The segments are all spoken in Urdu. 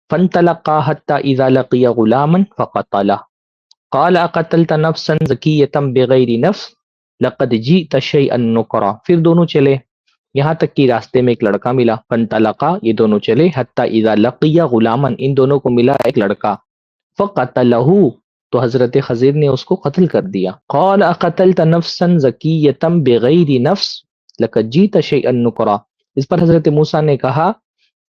فانطلقا حتى اذا لقي غلاما فقتله قال اقتلت نفسا زكية بغیر نفس لقد جئت شيئا نکرا. پھر دونوں چلے یہاں تک کہ راستے میں ایک لڑکا ملا. فانطلقا یہ دونوں چلے حتى اذا لقي غلاما ان دونوں کو ملا ایک لڑکا. فقتله تو حضرت خضر نے اس کو قتل کر دیا. قال اقتلت نفسا زکیۃ بغیر نفس لقد جئت شیئا نکرا. اس پر حضرت موسیٰ نے کہا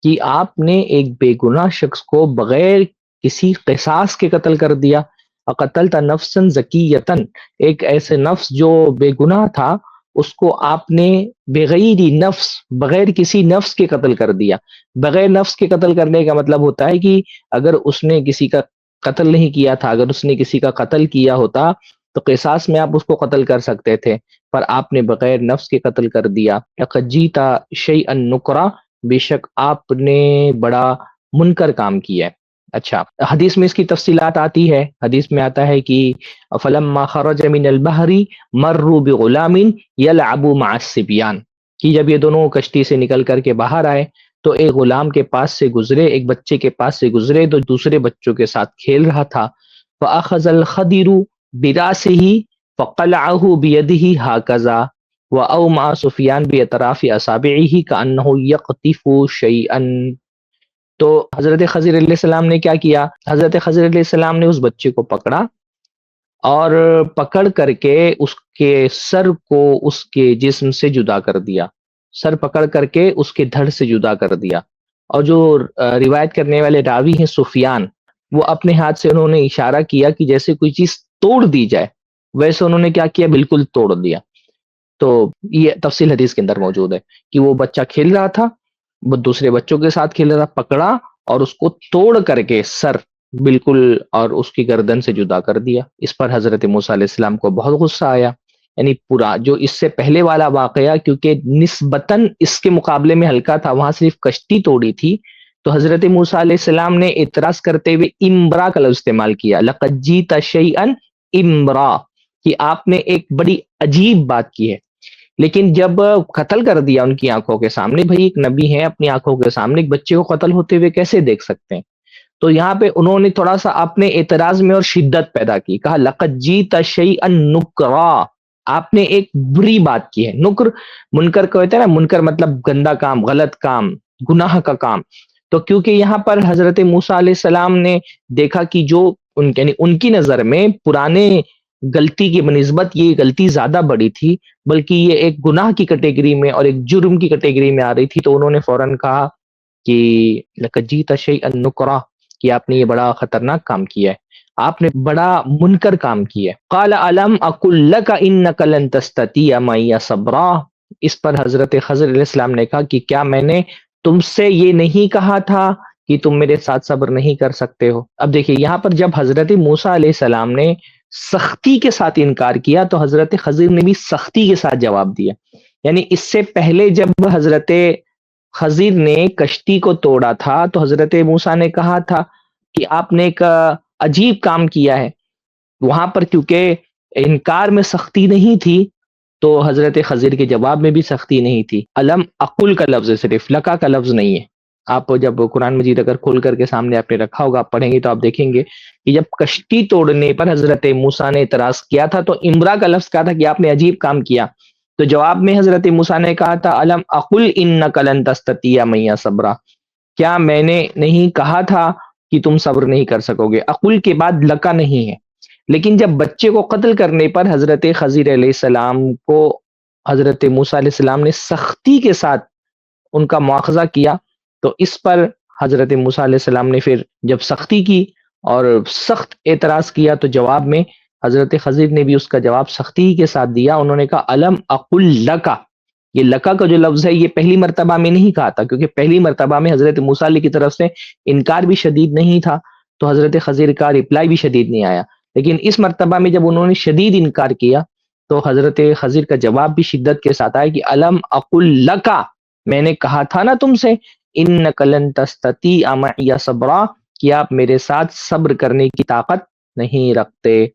کہ آپ نے ایک بے گناہ شخص کو بغیر کسی قصاص کے قتل کر دیا. اقتلت نفسا زکیۃ ایک ایسے نفس جو بے گناہ تھا اس کو آپ نے بغیر نفس بغیر کسی نفس کے قتل کر دیا. بغیر نفس کے قتل کرنے کا مطلب ہوتا ہے کہ اگر اس نے کسی کا قتل نہیں کیا تھا، اگر اس نے کسی کا قتل کیا ہوتا تو قصاص میں آپ اس کو قتل کر سکتے تھے، پر آپ نے بغیر نفس کے قتل کر دیا. لقد جئت شیئا نکرا بے شک آپ نے بڑا منکر کام کیا ہے. اچھا حدیث میں اس کی تفصیلات آتی ہے. حدیث میں آتا ہے کہ فلما خرج من البحر مروا بغلام يلعب مع الصبيان کہ جب یہ دونوں کشتی سے نکل کر کے باہر آئے تو ایک غلام کے پاس سے گزرے، ایک بچے کے پاس سے گزرے تو دوسرے بچوں کے ساتھ کھیل رہا تھا. فاخذ الخضر براسه فقلعه بيده هكذا واومع سفيان باطراف اصابعه كانه يقطف شيئا. تو حضرت خضر علیہ السلام نے کیا کیا؟ حضرت خضر علیہ السلام نے اس بچے کو پکڑا اور پکڑ کر کے اس کے سر کو اس کے جسم سے جدا کر دیا. سر پکڑ کر کے اس کے دھڑ سے جدا کر دیا. اور جو روایت کرنے والے راوی ہیں سفیان، وہ اپنے ہاتھ سے انہوں نے اشارہ کیا کہ جیسے کوئی چیز توڑ دی جائے، ویسے انہوں نے کیا کیا؟ بالکل توڑ دیا. تو یہ تفصیل حدیث کے اندر موجود ہے کہ وہ بچہ کھیل رہا تھا، وہ دوسرے بچوں کے ساتھ کھیل رہا تھا، پکڑا اور اس کو توڑ کر کے سر بالکل اور اس کی گردن سے جدا کر دیا. اس پر حضرت موسیٰ علیہ السلام کو بہت غصہ آیا. یعنی پورا جو اس سے پہلے والا واقعہ کیونکہ نسبتاً اس کے مقابلے میں ہلکا تھا، وہاں صرف کشتی توڑی تھی، تو حضرت موسیٰ علیہ السلام نے اعتراض کرتے ہوئے امرا کا لفظ استعمال کیا. لقد جئت شیئا امرا کہ آپ نے ایک بڑی عجیب بات کی ہے. لیکن جب قتل کر دیا ان کی آنکھوں کے سامنے، بھائی ایک نبی ہے، اپنی آنکھوں کے سامنے ایک بچے کو قتل ہوتے ہوئے کیسے دیکھ سکتے ہیں؟ تو یہاں پہ انہوں نے تھوڑا سا اپنے اعتراض میں اور شدت پیدا کی، کہا لقد جئت شیئا نکرا، آپ نے ایک بری بات کی ہے. نکر منکر کو کہتے ہیں نا، منکر مطلب گندا کام، غلط کام، گناہ کا کام. تو کیونکہ یہاں پر حضرت موسیٰ علیہ السلام نے دیکھا کہ جو یعنی ان کی نظر میں پرانے غلطی کی بنسبت یہ غلطی زیادہ بڑی تھی، بلکہ یہ ایک گناہ کی کیٹیگری میں اور ایک جرم کی کیٹیگری میں آ رہی تھی. تو انہوں نے فوراً کہا کہ لقد جئت شیئا نکرا کہ آپ نے یہ بڑا خطرناک کام کیا ہے، آپ نے بڑا منکر کام کیا ہے. قال الم اقل لک انک لن تستطیع معی صبرا. اس پر حضرت خضر علیہ السلام نے کہا کہ کیا میں نے تم سے یہ نہیں کہا تھا کہ تم میرے ساتھ صبر نہیں کر سکتے ہو؟ اب دیکھیے یہاں پر جب حضرت موسیٰ علیہ السلام نے سختی کے ساتھ انکار کیا تو حضرت خضر نے بھی سختی کے ساتھ جواب دیا. یعنی اس سے پہلے جب حضرت خضر نے کشتی کو توڑا تھا تو حضرت موسیٰ نے کہا تھا کہ آپ نے ایک عجیب کام کیا ہے. وہاں پر کیونکہ انکار میں سختی نہیں تھی تو حضرت خضر کے جواب میں بھی سختی نہیں تھی. علم اقل کا لفظ ہے، صرف لکا کا لفظ نہیں ہے. آپ جب قرآن مجید اگر کھول کر کے سامنے آپ نے رکھا ہوگا، آپ پڑھیں گے تو آپ دیکھیں گے کہ جب کشتی توڑنے پر حضرت موسیٰ نے اعتراض کیا تھا تو امرا کا لفظ کہا تھا کہ آپ نے عجیب کام کیا. تو جواب میں حضرت موسیٰ نے کہا تھا علم اقل انک لن تستطیع معی صبرا، کیا میں نے نہیں کہا تھا کہ تم صبر نہیں کر سکو گے؟ اقل کے بعد لکا نہیں ہے. لیکن جب بچے کو قتل کرنے پر حضرت خضر علیہ السلام کو حضرت موسیٰ علیہ السلام نے سختی کے ساتھ ان کا مواخذہ کیا تو اس پر حضرت موسیٰ علیہ السلام نے پھر جب سختی کی اور سخت اعتراض کیا تو جواب میں حضرت خضر نے بھی اس کا جواب سختی کے ساتھ دیا. انہوں نے کہا علم اقل لکا. یہ لکا کا جو لفظ ہے یہ پہلی مرتبہ میں نہیں کہا تھا، کیونکہ پہلی مرتبہ میں حضرت موسیٰ علیہ کی طرف سے انکار بھی شدید نہیں تھا تو حضرت خضر کا رپلائی بھی شدید نہیں آیا. لیکن اس مرتبہ میں جب انہوں نے شدید انکار کیا تو حضرت خضر کا جواب بھی شدت کے ساتھ آیا کہ علم اقل لکا، میں نے کہا تھا نا تم سے انک لن تستطیع معی صبرا کہ آپ میرے ساتھ صبر کرنے کی طاقت نہیں رکھتے.